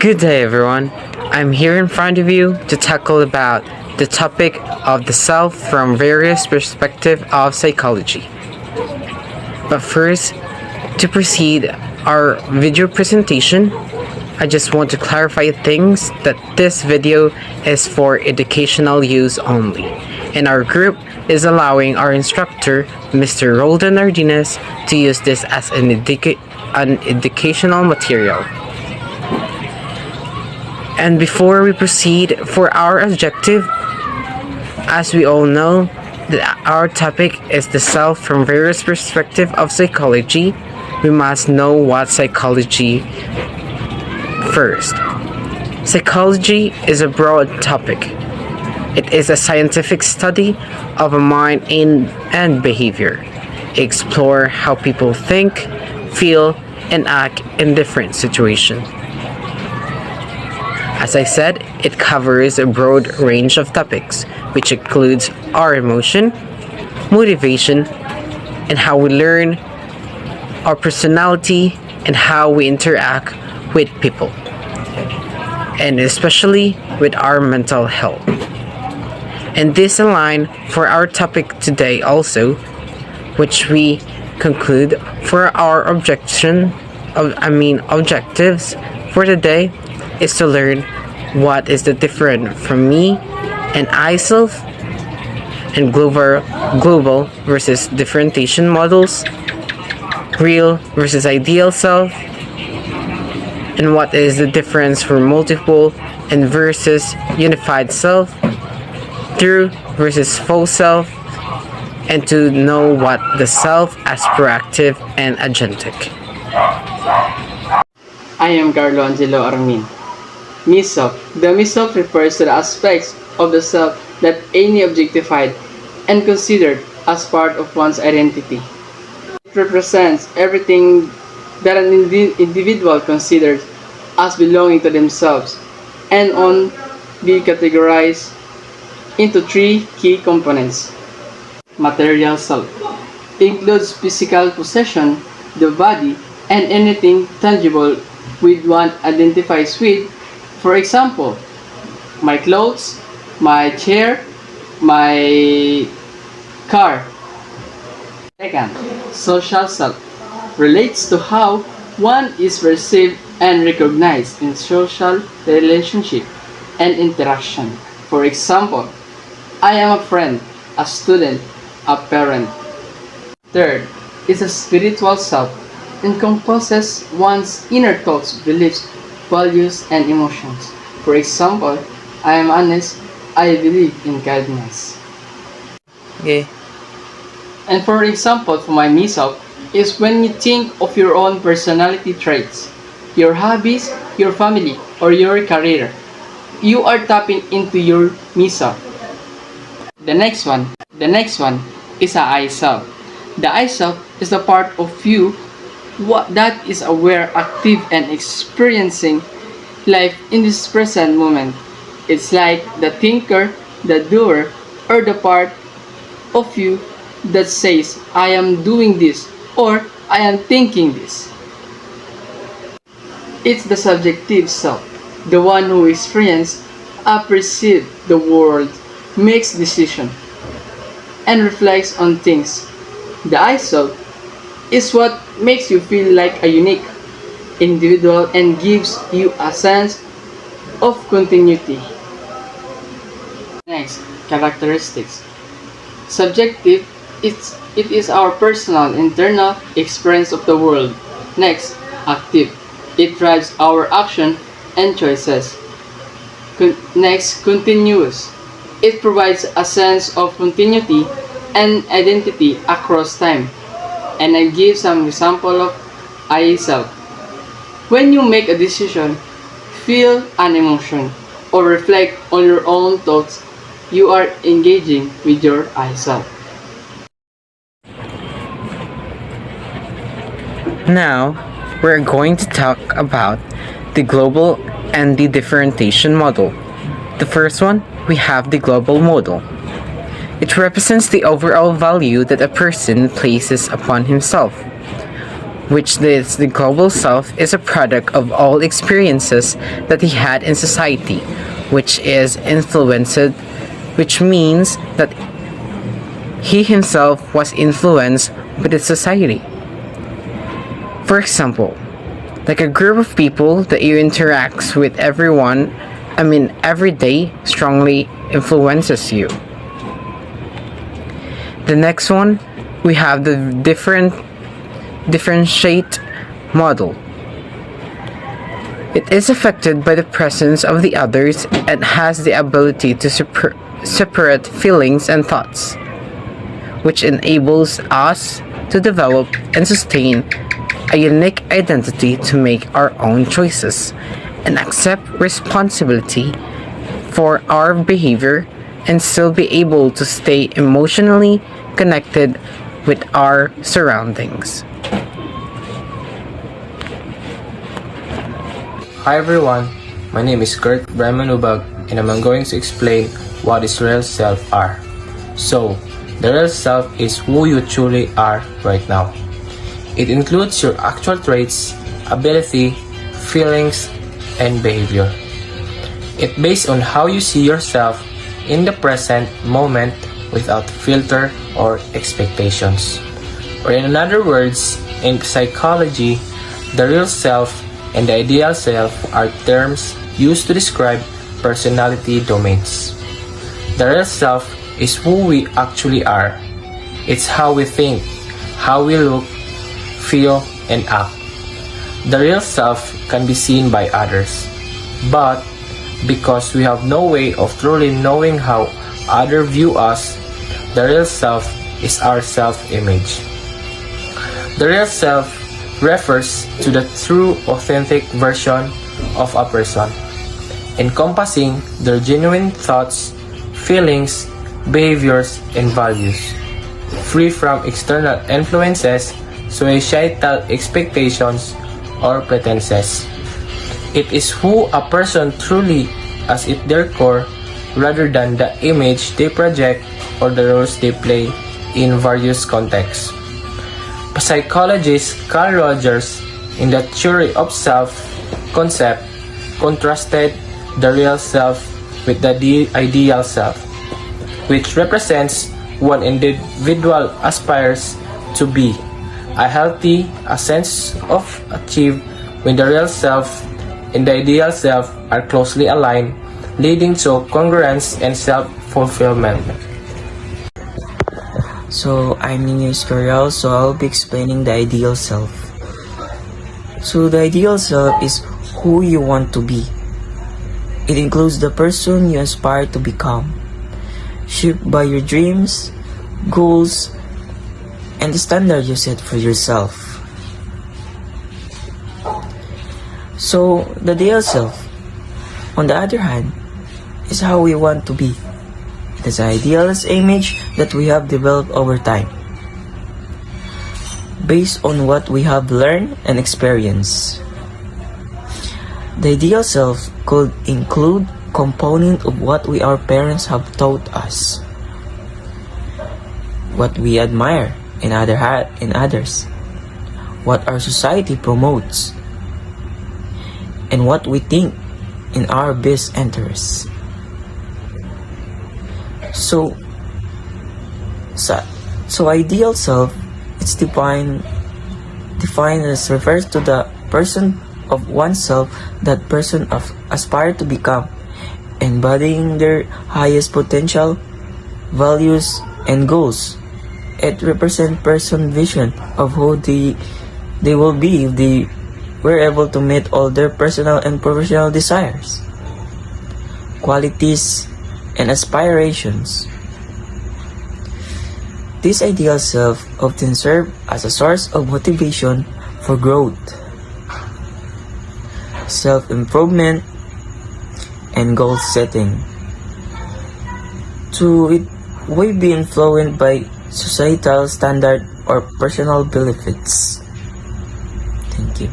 Good day, everyone. I'm here in front of you to tackle about the topic of the self from various perspectives of psychology. But first, to proceed our video presentation, I just want to clarify things that this video is for educational use only, and our group is allowing our instructor, Mr. Roldan Ardinas, to use this as an educational material. And before we proceed for our objective, as we all know, that our topic is the self from various perspectives of psychology, we must know what psychology first. Psychology is a broad topic. It is a scientific study of a mind and behavior. Explore how people think, feel, and act in different situations. As I said, it covers a broad range of topics, which includes our emotion, motivation, and how we learn, our personality, and how we interact with people, and especially with our mental health. And this align for our topic today also, which we conclude for our objectives for today is to learn what is the difference from me and I self and global versus differentiation models, real versus ideal self, and what is the difference for multiple and versus unified self, true versus false self, and to know what the self as proactive and agentic. I am Carlo Angelo Armin. Me-self. The me-self refers to the aspects of the self that any objectified and considered as part of one's identity. It represents everything that an individual considers as belonging to themselves and on be categorized into three key components. Material self includes physical possession, the body, and anything tangible with one identifies with. For example, my clothes, my chair, my car. Second, social self relates to how one is perceived and recognized in social relationship and interaction. For example, I am a friend, a student, a parent. Third is a spiritual self, encompasses one's inner thoughts, beliefs, values, and emotions. For example, I am honest, I believe in kindness. Okay. And for example, for my me-self, is when you think of your own personality traits, your hobbies, your family, or your career. You are tapping into your me-self. The next one is a I-self. The I-self is the part of you that is aware, active, and experiencing life in this present moment. It's like the thinker, the doer, or the part of you that says, I am doing this, or I am thinking this. It's the subjective self, the one who experiences, perceives the world, makes decisions, and reflects on things. The I self is what makes you feel like a unique individual and gives you a sense of continuity. Next, characteristics. Subjective, it is our personal internal experience of the world. Next, active. It drives our action and choices. Next, continuous. It provides a sense of continuity and identity across time. And I give some example of I self. When you make a decision, feel an emotion, or reflect on your own thoughts, you are engaging with your I self. Now, we're going to talk about the global and the differentiation model. The first one, we have the global model. It represents the overall value that a person places upon himself. which is the global self is a product of all experiences that he had in society, which is influenced, which means that he himself was influenced by the society. For example, like a group of people that you interact with every day strongly influences you. The next one, we have the differentiate model. It is affected by the presence of the others and has the ability to separate feelings and thoughts, which enables us to develop and sustain a unique identity to make our own choices and accept responsibility for our behavior and still be able to stay emotionally connected with our surroundings. Hi everyone, my name is Kurt Bremanubag and I'm going to explain what is real self are. So, the real self is who you truly are right now. It includes your actual traits, ability, feelings, and behavior. It's based on how you see yourself in the present moment without filter or expectations. Or in other words, in psychology, the real self and the ideal self are terms used to describe personality domains. The real self is who we actually are. It's how we think, how we look, feel, and act. The real self can be seen by others, but because we have no way of truly knowing how others view us, the real self is our self-image. The real self refers to the true, authentic version of a person, encompassing their genuine thoughts, feelings, behaviors, and values, free from external influences, societal expectations, or pretenses. It is who a person truly is at their core rather than the image they project or the roles they play in various contexts. Psychologist Carl Rogers, in the theory of self concept, contrasted the real self with the ideal self, which represents what an individual aspires to be. A healthy, a sense of achieve when the real self and the ideal self are closely aligned, leading to congruence and self-fulfillment. So I'm Nino Escorial, so I'll be explaining the ideal self. So the ideal self is who you want to be. It includes the person you aspire to become, shaped by your dreams, goals, and the standard you set for yourself. So the ideal self, on the other hand, is how we want to be. It is an idealist image that we have developed over time, based on what we have learned and experienced. The ideal self could include component of what our parents have taught us, what we admire in others, what our society promotes, and what we think in our best interests. So ideal self, it's defined as refers to the person of oneself that person aspire to become, embodying their highest potential, values, and goals. It represents person vision of who they will be if they were able to meet all their personal and professional desires, qualities, and aspirations. This ideal self often serves as a source of motivation for growth, self-improvement, and goal setting. It will be influenced by societal standard or personal benefits. Thank you.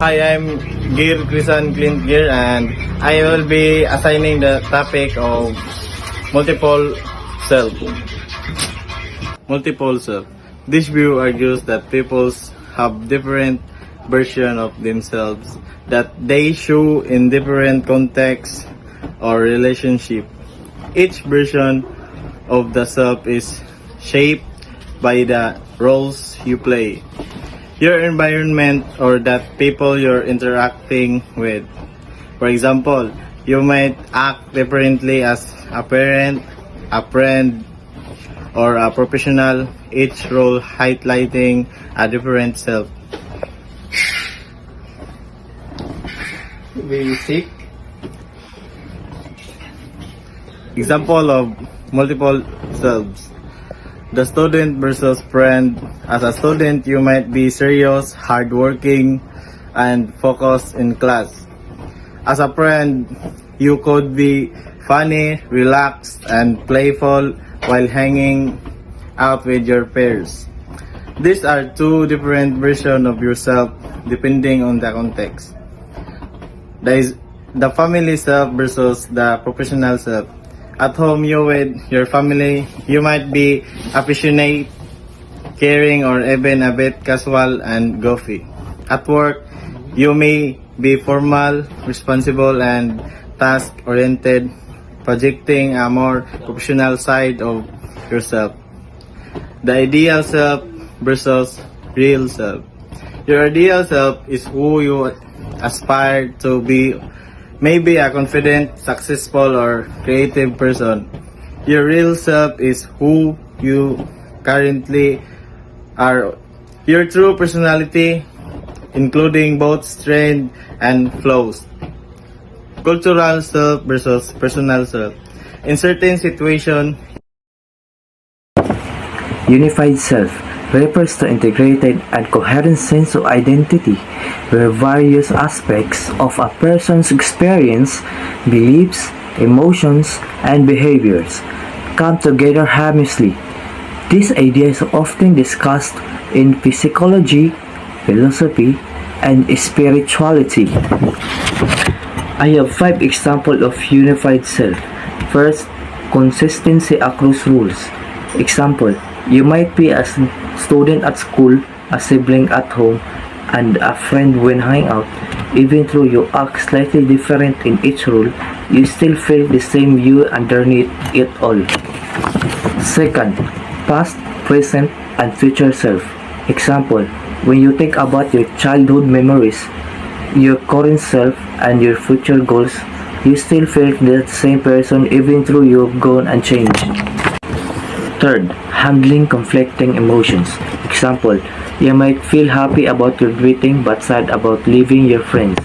Hi, I'm Gear Crisan Clint Gear and I will be assigning the topic of multiple self. Multiple self. This view argues that people have different versions of themselves that they show in different contexts or relationship. Each version of the self is shaped by the roles you play, your environment, or that people you're interacting with. For example, you might act differently as a parent, a friend, or a professional, each role highlighting a different self. Basic example of multiple selves. The student versus friend. As a student, you might be serious, hardworking, and focused in class. As a friend, you could be funny, relaxed, and playful while hanging out with your peers. These are two different versions of yourself depending on the context. There is the family self versus the professional self. At home, you with your family, you might be affectionate, caring, or even a bit casual and goofy. At work, you may be formal, responsible, and task-oriented, projecting a more professional side of yourself. The ideal self versus real self. Your ideal self is who you aspire to be, maybe a confident, successful, or creative person. Your real self is who you currently are. Your true personality, including both strengths and flaws. Cultural self versus personal self. In certain situations, Unified self refers to integrated and coherent sense of identity where various aspects of a person's experience, beliefs, emotions, and behaviors come together harmoniously. This idea is often discussed in psychology, philosophy, and spirituality. I have 5 examples of unified self. First, consistency across rules. Example, you might be a student at school, a sibling at home, and a friend when hanging out. Even though you act slightly different in each role, you still feel the same you underneath it all. Second, past, present, and future self. Example, when you think about your childhood memories, your current self, and your future goals, you still feel the same person even though you've grown and changed. Third, handling conflicting emotions. Example, you might feel happy about your greeting but sad about leaving your friends.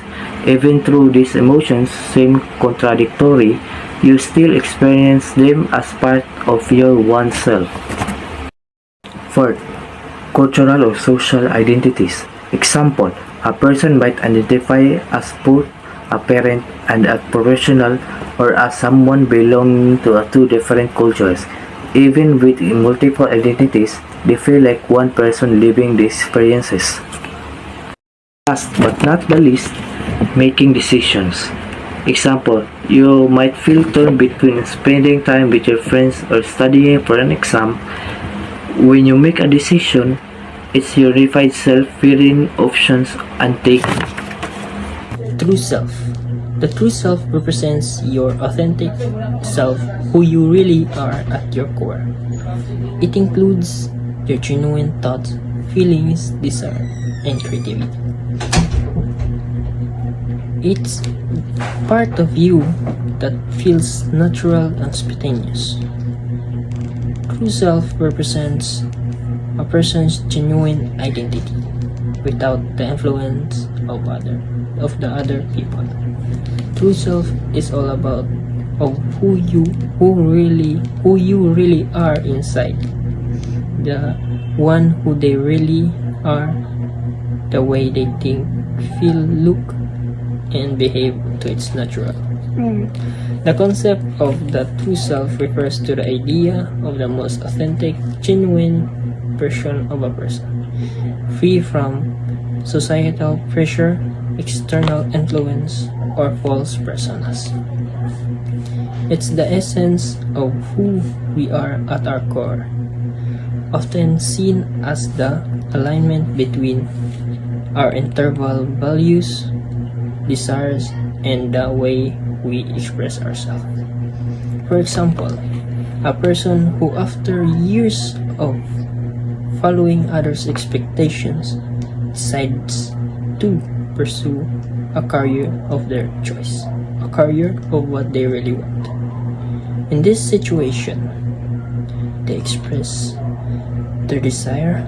Even though these emotions seem contradictory, you still experience them as part of your one self. Fourth, cultural or social identities. Example, a person might identify as both a parent and a professional or as someone belonging to two different cultures. Even with multiple identities, they feel like one person living the experiences. Last but not the least, making decisions. Example, you might feel torn between spending time with your friends or studying for an exam. When you make a decision, it's your unified self feeling options and take. True self. The true self represents your authentic self, who you really are at your core. It includes your genuine thoughts, feelings, desire, and creativity. It's part of you that feels natural and spontaneous. True self represents a person's genuine identity without the influence of the other people. True self is all about who you really are inside. The one who they really are, the way they think, feel, look, and behave to its natural. The concept of the true self refers to the idea of the most authentic, genuine version of a person, free from societal pressure, external influence, or false personas. It's the essence of who we are at our core. often seen as the alignment between our interval values, desires, and the way we express ourselves. For example, a person who, after years of following others' expectations, decides to pursue a career of their choice, a career of what they really want. In this situation, they express their desire,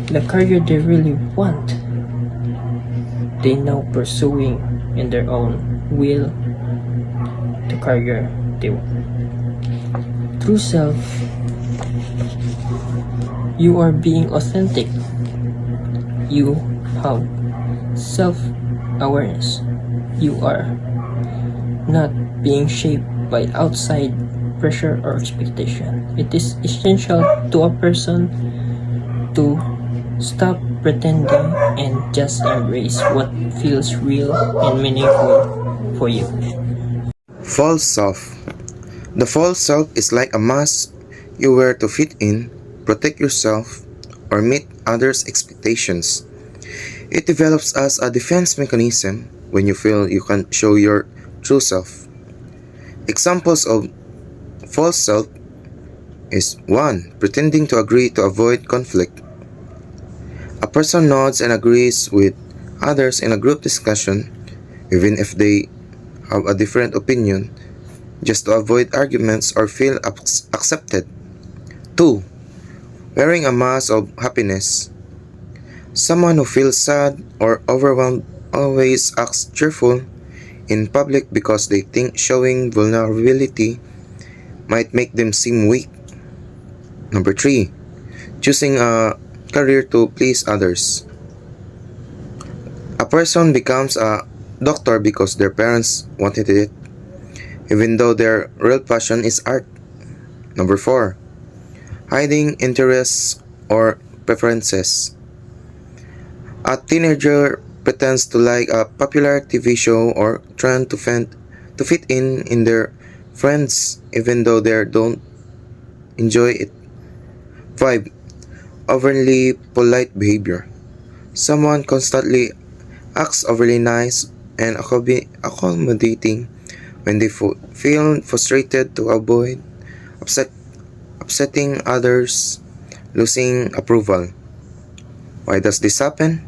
the career they really want. They now pursuing in their own will the career they want. Through self, you are being authentic. You have self-awareness. You are not being shaped by outside pressure or expectation. It is essential to a person to stop pretending and just embrace what feels real and meaningful for you. False self. The false self is like a mask you wear to fit in, protect yourself, or meet others' expectations. It develops as a defense mechanism when you feel you can't show your true self. Examples of false self is 1. Pretending to agree to avoid conflict. A person nods and agrees with others in a group discussion, even if they have a different opinion, just to avoid arguments or feel accepted. 2. Wearing a mask of happiness. Someone who feels sad or overwhelmed always acts cheerful in public because they think showing vulnerability might make them seem weak. Number 3. Choosing a career to please others. A person becomes a doctor because their parents wanted it, even though their real passion is art. Number 4. Hiding interests or preferences. A teenager pretends to like a popular TV show or trend to fit in their friends even though they don't enjoy it. 5. Overly polite behavior. Someone constantly acts overly nice and accommodating when they feel frustrated to avoid upsetting others, losing approval. Why does this happen?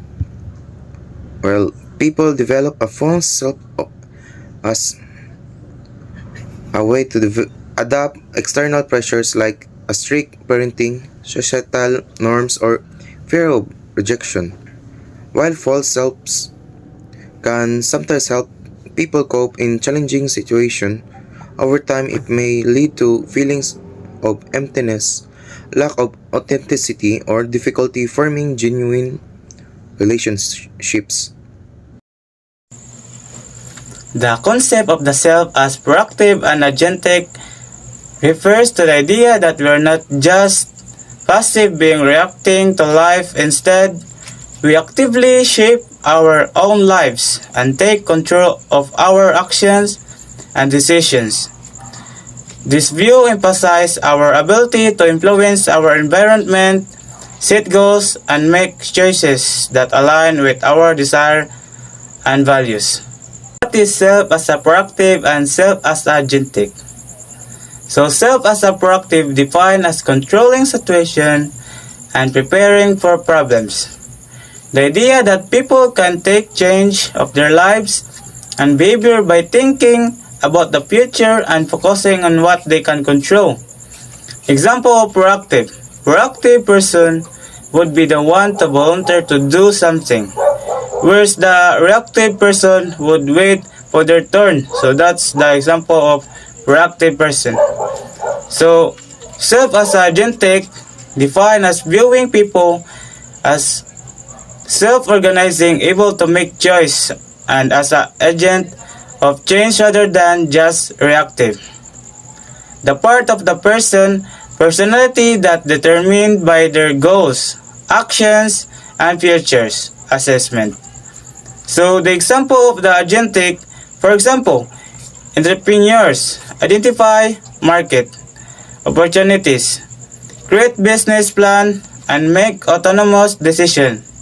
Well, people develop a false self as a way to adapt external pressures like a strict parenting, societal norms, or fear of rejection. While false selves can sometimes help people cope in challenging situations, over time it may lead to feelings of emptiness, lack of authenticity, or difficulty forming genuine relationships. The concept of the self as proactive and agentic refers to the idea that we are not just passive being reacting to life. Instead, we actively shape our own lives and take control of our actions and decisions. This view emphasizes our ability to influence our environment, set goals, and make choices that align with our desire and values. What is self as a proactive and self as agentic? So self as a proactive defined as controlling situation and preparing for problems. The idea that people can take charge of their lives and behavior by thinking about the future and focusing on what they can control. Example of proactive. Proactive person would be the one to volunteer to do something, whereas the reactive person would wait for their turn. So that's the example of proactive person. So self as agentic defined as viewing people as self-organizing, able to make choice, and as an agent of change rather than just reactive. The part of the personality that determined by their goals, actions, and futures assessment. So the example of the agentic, for example, entrepreneurs identify market opportunities, create business plan, and make autonomous decisions.